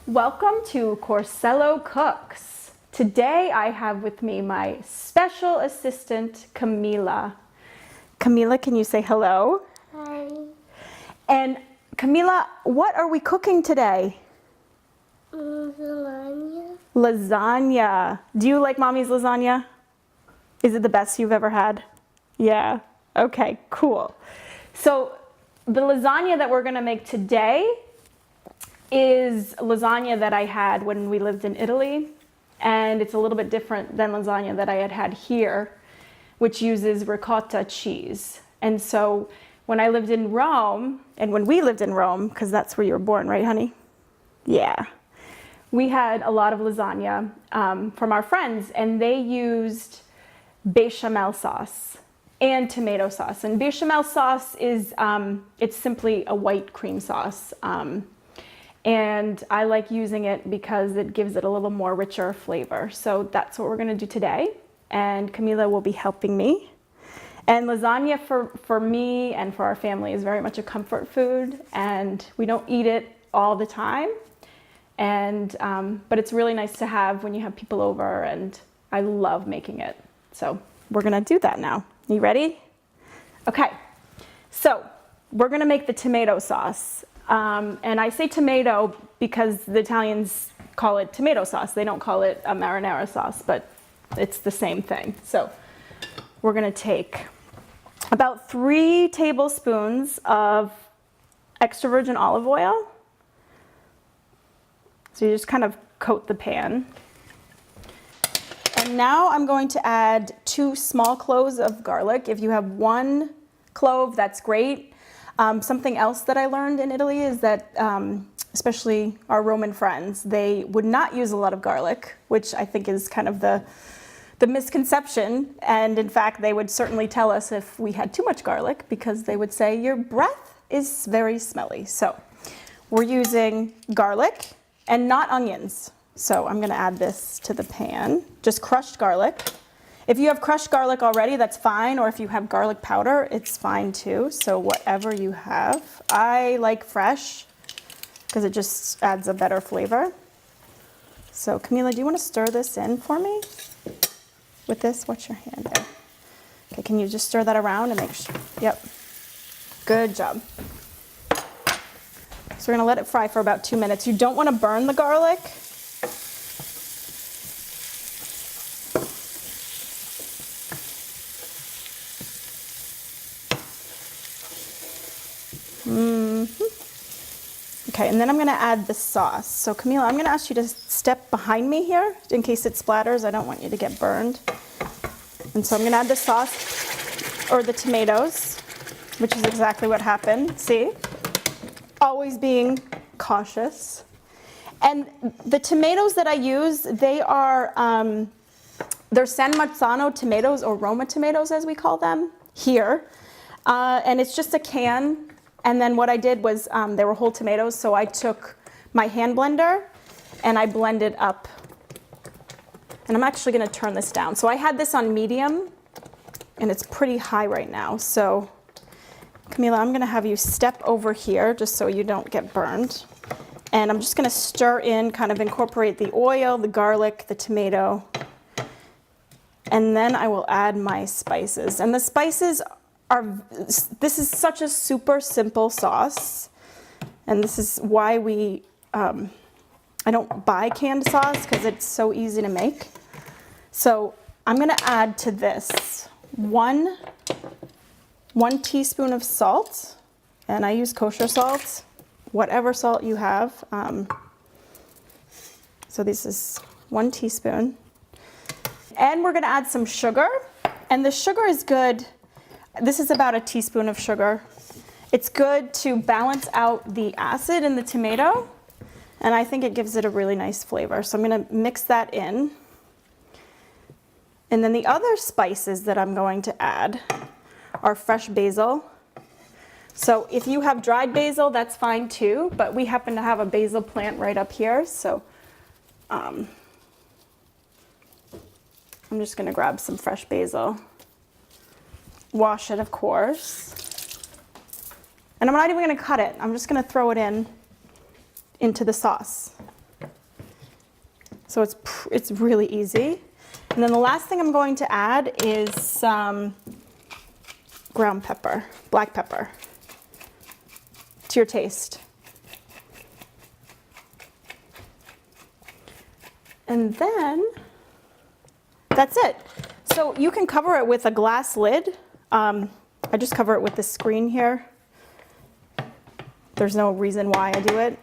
Welcome to Corsello Cooks. Today I have with me my special assistant, Camilla. Camilla, can you say hello? Hi. And Camilla, what are we cooking today? Lasagna. Lasagna. Do you like Mommy's lasagna? Is it the best you've ever had? Yeah. Okay, cool. So the lasagna that we're gonna make today is lasagna that I had when we lived in Italy. And it's a little bit different than lasagna that I had here, which uses ricotta cheese. And so when I lived in Rome, and when we lived in Rome, because that's where you were born, right, honey? Yeah. We had a lot of lasagna from our friends, and they used bechamel sauce and tomato sauce. And bechamel sauce is, it's simply a white cream sauce. And I like using it because it gives it a little more richer flavor. So that's what we're gonna do today. And Camilla will be helping me. And lasagna for me and for our family is very much a comfort food, and we don't eat it all the time. And, but it's really nice to have when you have people over, and I love making it. So we're gonna do that now. You ready? Okay, so we're gonna make the tomato sauce. And I say tomato because the Italians call it tomato sauce. They don't call it a marinara sauce, but it's the same thing. So we're gonna take about 3 tablespoons of extra virgin olive oil. So you just kind of coat the pan. And now I'm going to add 2 small cloves of garlic. If you have 1 clove, that's great. Something else that I learned in Italy is that, especially our Roman friends, they would not use a lot of garlic, which I think is kind of the misconception. And in fact, they would certainly tell us if we had too much garlic, because they would say your breath is very smelly. So we're using garlic and not onions. So I'm gonna add this to the pan, just crushed garlic. If you have crushed garlic already, that's fine, or if you have garlic powder, it's fine too. So whatever you have. I like fresh because it just adds a better flavor. So Camilla, do you want to stir this in for me? With this, watch your hand there. Okay, can you just stir that around and make sure? Yep, good job. So we're gonna let it fry for about 2 minutes. You don't want to burn the garlic. Okay, and then I'm going to add the sauce. So Camilla, I'm going to ask you to step behind me here in case it splatters. I don't want you to get burned. And so I'm going to add the sauce, or the tomatoes, which is exactly what happened. See? Always being cautious. And the tomatoes that I use, they are, they're San Marzano tomatoes, or Roma tomatoes as we call them here. And it's just a can. And then what I did was, they were whole tomatoes, so I took my hand blender and I blended up. And I'm actually gonna turn this down. So I had this on medium, and it's pretty high right now. So Camilla, I'm gonna have you step over here just so you don't get burned. And I'm just gonna stir in, kind of incorporate the oil, the garlic, the tomato. And then I will add my spices. And the spices this is such a super simple sauce, and this is why we, I don't buy canned sauce because it's so easy to make. So I'm gonna add to this one teaspoon of salt, and I use kosher salt, whatever salt you have. So this is 1 teaspoon. And we're gonna add some sugar, and the sugar is good. This is about 1 teaspoon of sugar. It's good to balance out the acid in the tomato, and I think it gives it a really nice flavor. So I'm gonna mix that in. And then the other spices that I'm going to add are fresh basil. So if you have dried basil, that's fine too, but we happen to have a basil plant right up here, so I'm just gonna grab some fresh basil. Wash it, of course. And I'm not even gonna cut it. I'm just gonna throw it into the sauce. So it's really easy. And then the last thing I'm going to add is some ground pepper, black pepper, to your taste. And then that's it. So you can cover it with a glass lid. I just cover it with this screen here. There's no reason why I do it.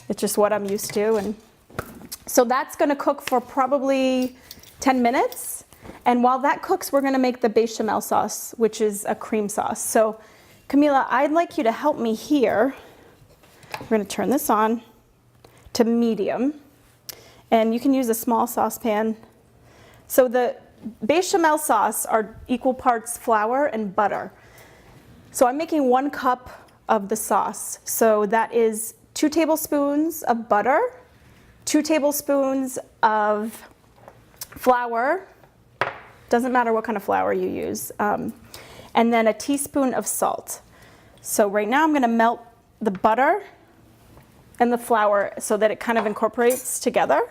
It's just what I'm used to. And so that's gonna cook for probably 10 minutes. And while that cooks, we're gonna make the bechamel sauce, which is a cream sauce. So Camilla, I'd like you to help me here. We're gonna turn this on to medium. And you can use a small saucepan. So the bechamel sauce are equal parts flour and butter. So I'm making 1 cup of the sauce. So that is 2 tablespoons of butter, 2 tablespoons of flour, doesn't matter what kind of flour you use, and then a teaspoon of salt. So right now I'm gonna melt the butter and the flour so that it kind of incorporates together.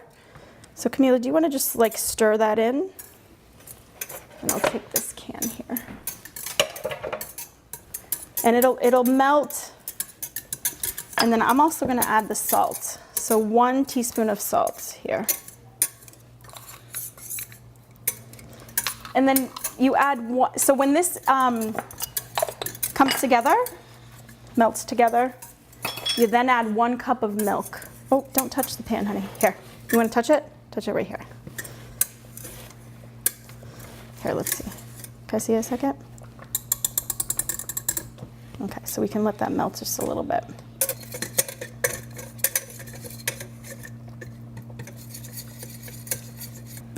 So Camilla, do you wanna just like stir that in? And I'll take this can here. And it'll melt. And then I'm also gonna add the salt. So 1 teaspoon of salt here. And then you add one, so when this comes together, melts together, you then add 1 cup of milk. Oh, don't touch the pan, honey. Here, you wanna touch it? Touch it right here. Here, let's see. Can I see a second? Okay, so we can let that melt just a little bit.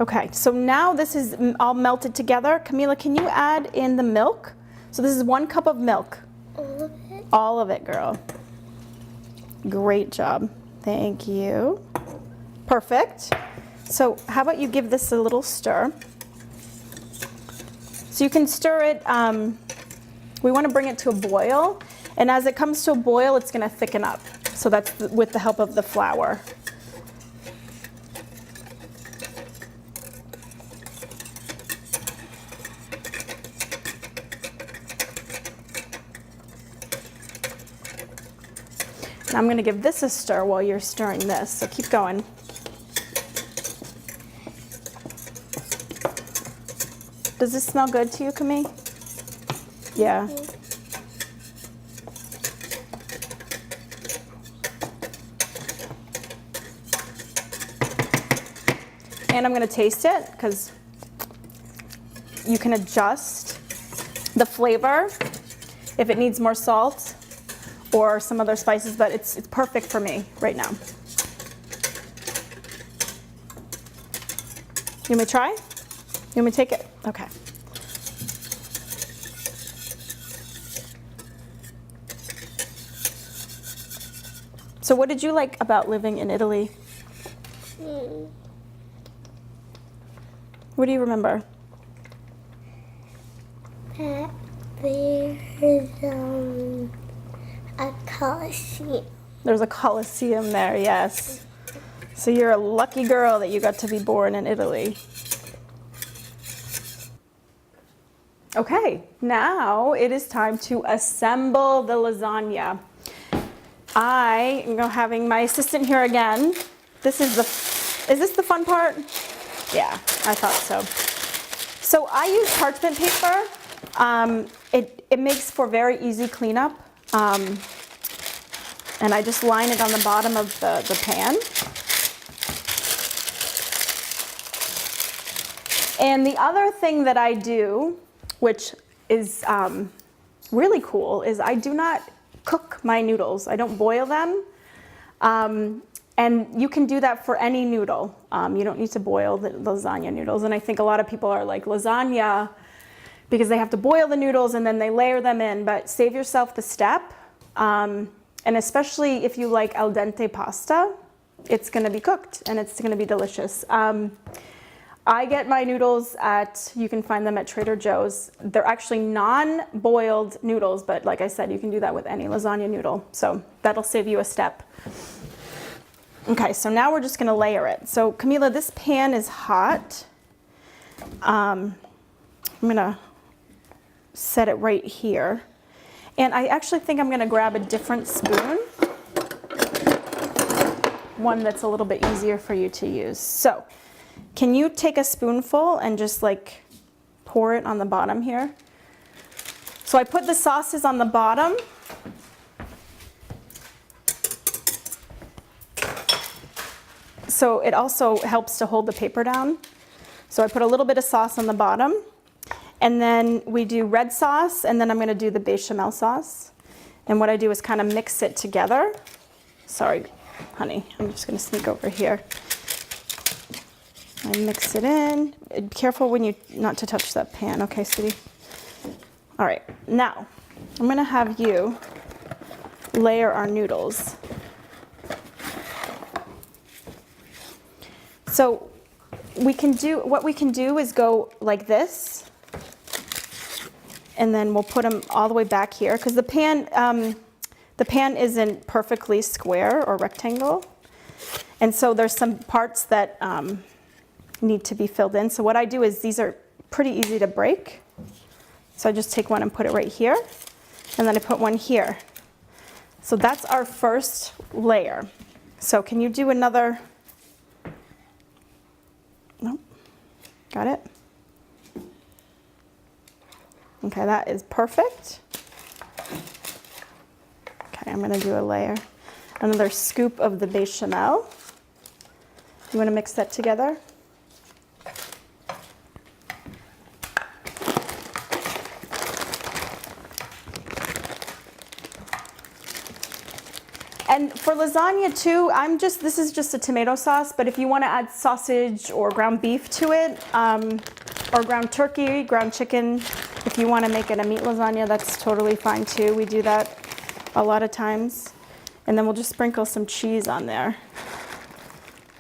Okay, so now this is all melted together. Camilla, can you add in the milk? So this is 1 cup of milk. All of it? All of it, girl. Great job. Thank you. Perfect. So how about you give this a little stir? So you can stir it, we want to bring it to a boil, and as it comes to a boil, it's going to thicken up. So that's with the help of the flour. And I'm going to give this a stir while you're stirring this, so keep going. Does this smell good to you, Camille? Yeah. And I'm going to taste it because you can adjust the flavor if it needs more salt or some other spices, but it's perfect for me right now. You want me to try? You want me to take it? Okay. So what did you like about living in Italy? What do you remember? That there's a Colosseum. There's a Colosseum there, yes. So you're a lucky girl that you got to be born in Italy. Okay, now it is time to assemble the lasagna. I am having my assistant here again. Is this the fun part? Yeah, I thought so. So I use parchment paper. It makes for very easy cleanup. And I just line it on the bottom of the pan. And the other thing that I do, which is really cool, is I do not cook my noodles. I don't boil them. And you can do that for any noodle. You don't need to boil the lasagna noodles. And I think a lot of people are like, lasagna, because they have to boil the noodles and then they layer them in, but save yourself the step. And especially if you like al dente pasta, it's gonna be cooked and it's gonna be delicious. I get my noodles you can find them at Trader Joe's. They're actually non-boiled noodles, but like I said, you can do that with any lasagna noodle. So that'll save you a step. Okay, so now we're just gonna layer it. So Camilla, this pan is hot. I'm gonna set it right here. And I actually think I'm gonna grab a different spoon. One that's a little bit easier for you to use. So, can you take a spoonful and just like pour it on the bottom here? So I put the sauces on the bottom. So it also helps to hold the paper down. So I put a little bit of sauce on the bottom, and then we do red sauce, and then I'm gonna do the bechamel sauce. And what I do is kind of mix it together. Sorry, honey, I'm just gonna sneak over here. I mix it in. Be careful when you, not to touch that pan, okay, sweetie? All right, now I'm gonna have you layer our noodles. So what we can do is go like this, and then we'll put them all the way back here, because the pan isn't perfectly square or rectangle, and so there's some parts that need to be filled in. So what I do is, these are pretty easy to break. So I just take one and put it right here, and then I put one here. So that's our first layer. So can you do another? Nope. Got it? Okay, that is perfect. Okay, I'm gonna do a layer. Another scoop of the bechamel. You wanna mix that together? And for lasagna too, this is just a tomato sauce, but if you want to add sausage or ground beef to it, or ground turkey, ground chicken, if you want to make it a meat lasagna, that's totally fine too. We do that a lot of times. And then we'll just sprinkle some cheese on there.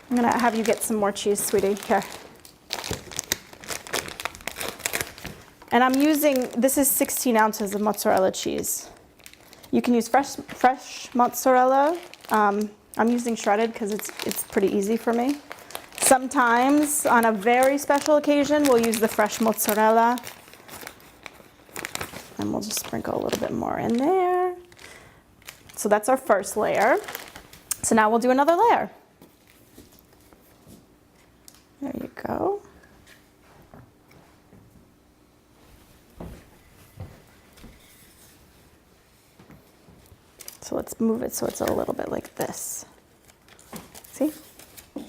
I'm gonna have you get some more cheese, sweetie. Here. And I'm using, this is 16 ounces of mozzarella cheese. You can use fresh mozzarella. I'm using shredded because it's pretty easy for me. Sometimes, on a very special occasion, we'll use the fresh mozzarella. And we'll just sprinkle a little bit more in there. So that's our first layer. So now we'll do another layer. There you go. So let's move it so it's a little bit like this. See? You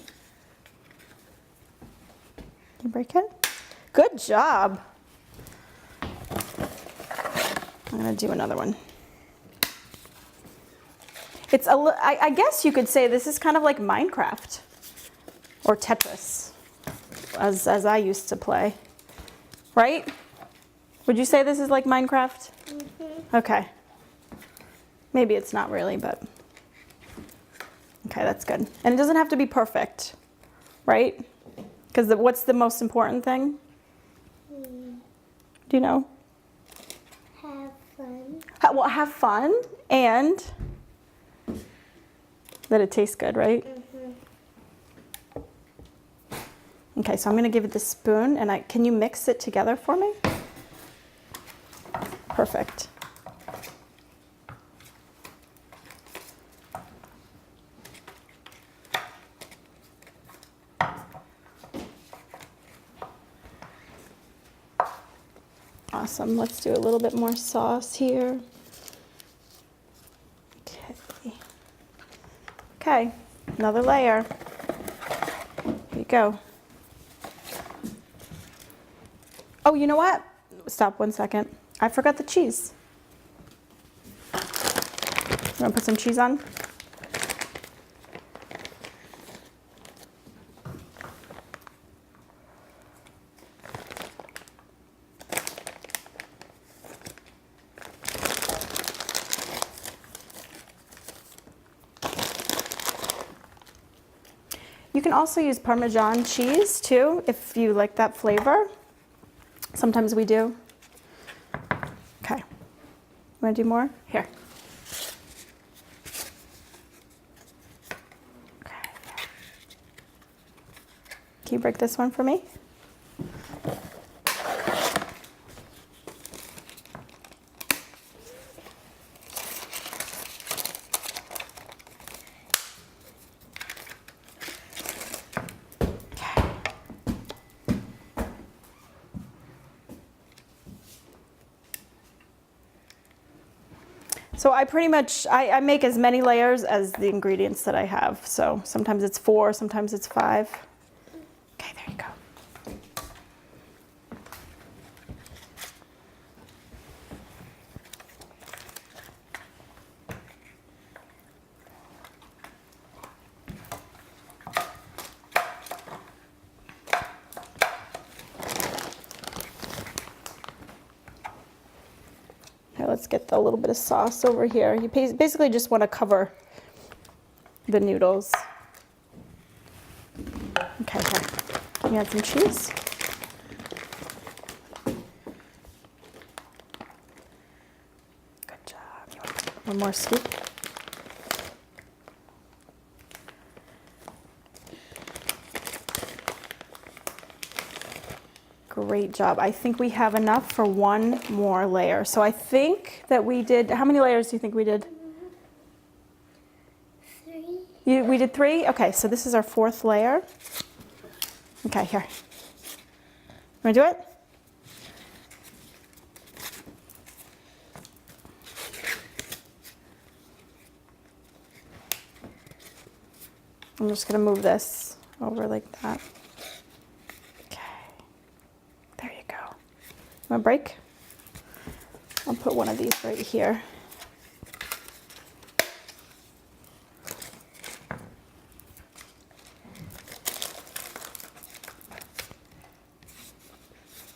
break it? Good job. I'm gonna do another one. It's I guess you could say this is kind of like Minecraft or Tetris, as I used to play, right? Would you say this is like Minecraft? Mm-hmm. Okay. Maybe it's not really, but okay, that's good. And it doesn't have to be perfect, right? Because what's the most important thing? Do you know? Have fun. Well, have fun and that it tastes good, right? Mm-hmm. Okay, so I'm gonna give it the spoon, and can you mix it together for me? Perfect. Awesome. Let's do a little bit more sauce here. Okay. Okay, another layer. Here you go. Oh, you know what? Stop 1 second. I forgot the cheese. You want to put some cheese on? You can also use Parmesan cheese too, if you like that flavor. Sometimes we do. Okay. You want to do more? Here. Okay. can you break this one for me? So I pretty much, I make as many layers as the ingredients that I have. So sometimes it's 4, sometimes it's 5. Okay, there you go. Let's get a little bit of sauce over here. You basically just want to cover the noodles. Okay, here. Can you add some cheese? Good job. You want one more scoop? Great job. I think we have enough for one more layer. So I think that we did, how many layers do you think we did? 3. We did 3? Okay, so this is our 4th layer. Okay, here. Want to do it? I'm just going to move this over like that. Want a break? I'll put one of these right here.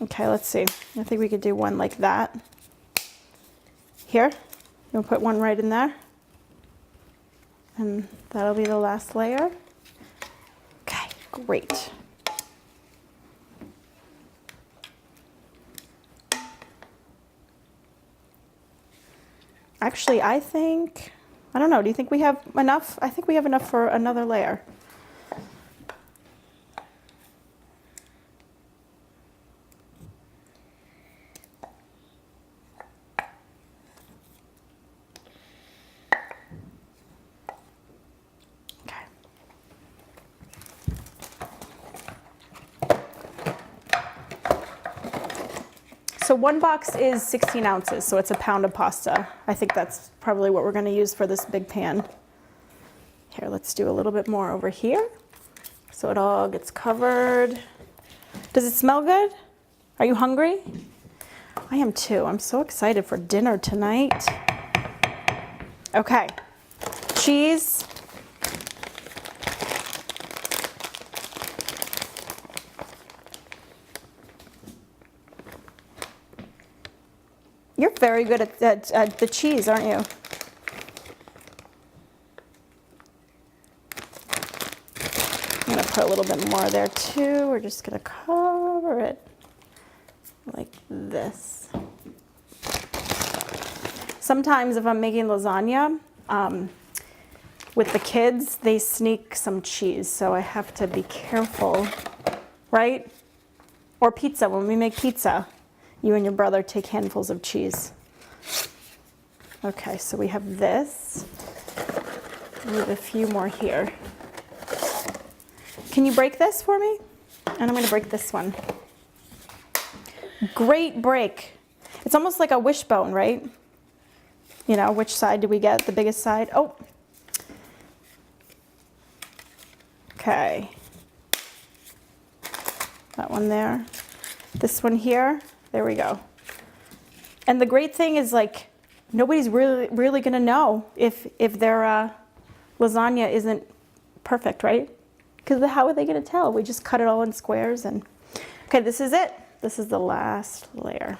Okay, let's see. I think we could do one like that. Here, you'll put one right in there. And that'll be the last layer. Okay, great. Actually, I don't know, do you think we have enough? I think we have enough for another layer. Okay. So one box is 16 ounces, so it's a pound of pasta. I think that's probably what we're going to use for this big pan. Here, let's do a little bit more over here so it all gets covered. Does it smell good? Are you hungry? I am too. I'm so excited for dinner tonight. Okay, cheese. You're very good at the cheese, aren't you? I'm going to put a little bit more there too. We're just going to cover it like this. Sometimes if I'm making lasagna, with the kids, they sneak some cheese, so I have to be careful, right? Or pizza, when we make pizza. You and your brother take handfuls of cheese. Okay, so we have this. We have a few more here. Can you break this for me? And I'm going to break this one. Great break. It's almost like a wishbone, right? You know, which side do we get? The biggest side? Oh. Okay. That one there. This one here. There we go. And the great thing is, like, nobody's really going to know if their lasagna isn't perfect, right? Because how are they going to tell? We just cut it all in squares and... Okay, this is it. This is the last layer.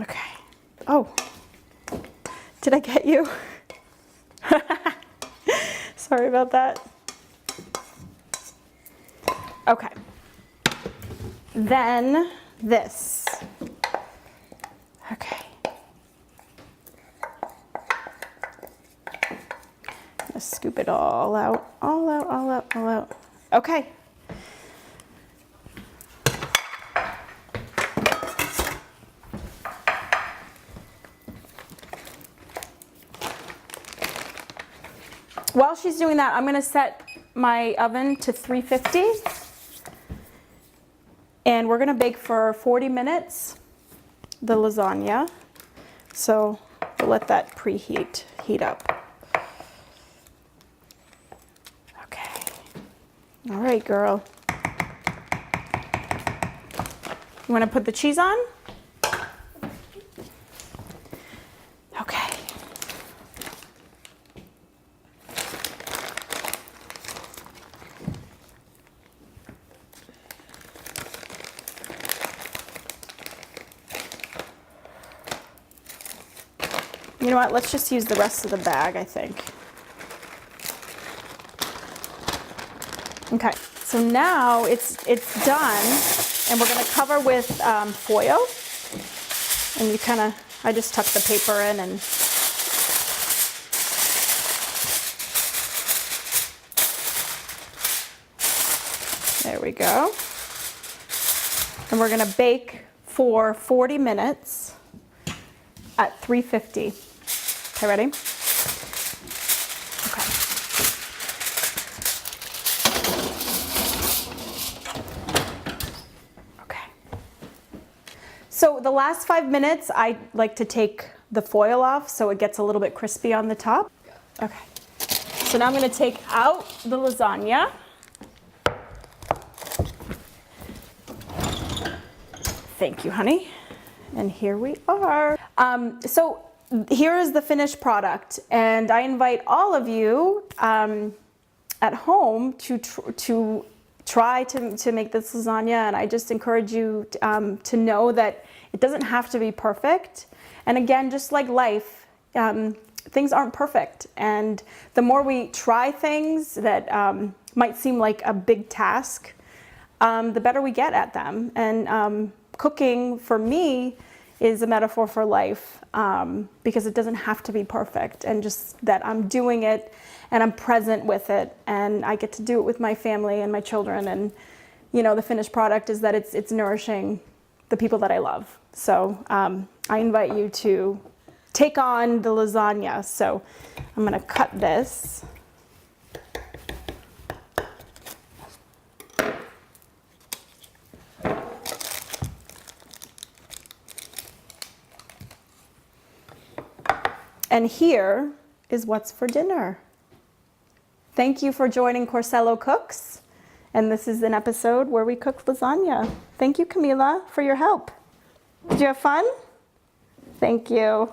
Okay. Oh, did I get you? Sorry about that. Okay. Then this. Okay. gonna scoop it all out, all out, all out, all out. Okay. While she's doing that, I'm gonna set my oven to 350. And we're gonna bake for 40 minutes, the lasagna. So we'll let that heat up. Okay. All right, girl. You wanna put the cheese on? Okay. You know what, let's just use the rest of the bag, I think. Okay, so now it's done, and we're gonna cover with foil. And you I just tuck the paper in and there we go. And we're gonna bake for 40 minutes at 350. Okay, ready? Okay. Okay. So the last 5 minutes, I like to take the foil off so it gets a little bit crispy on the top. Okay. So now I'm gonna take out the lasagna. Thank you, honey. And here we are. So here is the finished product, and I invite all of you at home to try to make this lasagna, and I just encourage you to know that it doesn't have to be perfect. And again, just like life, things aren't perfect, and the more we try things that might seem like a big task, the better we get at them. And cooking for me is a metaphor for life, because it doesn't have to be perfect, and just that I'm doing it and I'm present with it, and I get to do it with my family and my children, and you know, the finished product is that it's nourishing the people that I love. So I invite you to take on the lasagna. So I'm gonna cut this. And here is what's for dinner. Thank you for joining Corsello Cooks. And this is an episode where we cook lasagna. Thank you, Camilla, for your help. Did you have fun? Thank you.